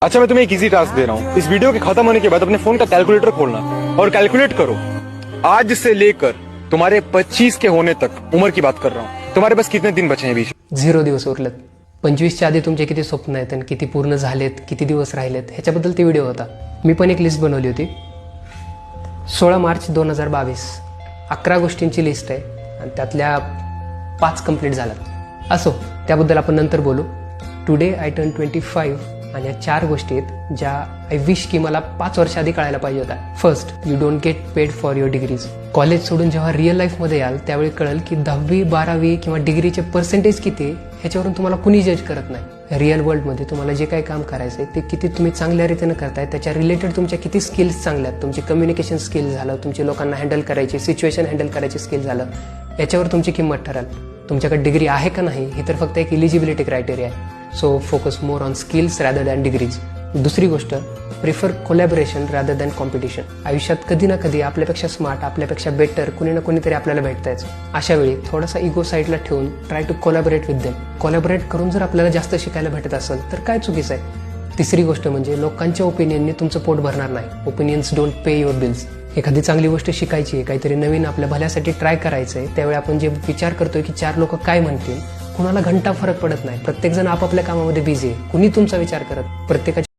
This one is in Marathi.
अच्छा, मैं तुम्हें एक इजी टास्क दे रहा हूँ। इस वीडियो के खत्म होने के बाद अपने फोन का कैलकुलेटर खोलना और कैलकुलेट करो, आज से लेकर तुम्हारे 25 के होने तक, उम्र की बात कर रहा हूँ, तुम्हारे पास कितने दिन बचे हैं बीच? 0 दिवस उरलेत. 25च्या आधी तुमचे किती स्वप्न आहेत आणि किती पूर्ण झालेत, किती दिवस राहिलेत ह्याच्याबद्दल ते व्हिडिओ होता. मी पण एक लिस्ट बनवली होती. 16 मार्च 2022 11 गोष्टींची लिस्ट आहे आणि त्यातल्या 5 कंप्लीट झाल्यात. असो, त्याबद्दल आपण नंतर बोलू. टुडे आय टर्न 25 आणि या 4 गोष्टी आहेत ज्या आय विश की मला 5 वर्ष आधी कळायला पाहिजे होता. First, you don't get paid for your degrees. College सोडून जेव्हा रिअल लाईफमध्ये याल त्यावेळी कळेल की 10वी 12वी किंवा डिग्रीचे पर्सेंटेज किती ह्याच्यावरून तुम्हाला कुणी जज करत नाही. रिअल वर्ल्डमध्ये तुम्हाला जे काही काम करायचं आहे ते किती तुम्ही चांगल्या रीतीने करताय, त्याच्या रिलेटेड तुमच्या किती स्किल्स चांगल्या आहेत, तुमची कम्युनिकेशन स्किल झालं, तुमची लोकांना हँडल करायची, सिच्युएशन हँडल करायची स्किल झालं, याच्यावर तुमची किंमत ठरेल. तुमच्याकडे डिग्री आहे का नाही हे तर फक्त एक इलिजिबिलिटी क्रायटेरिया आहे. So focus more on skills rather than degrees. दुसरी गोष्ट, prefer collaboration rather than competition. आयुष्यात कधी ना कधी आपल्यापेक्षा स्मार्ट, आपल्यापेक्षा बेटर कुणी ना कुणीतरी आपल्याला भेटतायच. अशा वेळी थोडासा इगो साईडला ठेवून try to collaborate with them. Collaborate करून जर आपल्याला जास्त शिकायला भेटत असेल तर काय चुकीचं आहे. तिसरी गोष्ट म्हणजे लोकांच्या ओपिनियनने तुमचं पोट भरणार नाही. Opinions don't pay your bills. एखादी चांगली गोष्ट शिकायची आहे, काहीतरी नवीन आपल्या भल्यासाठी ट्राय करायचं आहे, त्यावेळी आपण जे विचार करतोय की 4 लोक काय म्हणतील, कुणाला घंटा फरक पडत नाही. प्रत्येकजण आपापल्या कामामध्ये बिझी आहे. कुणी तुमचा विचार करत. प्रत्येकाची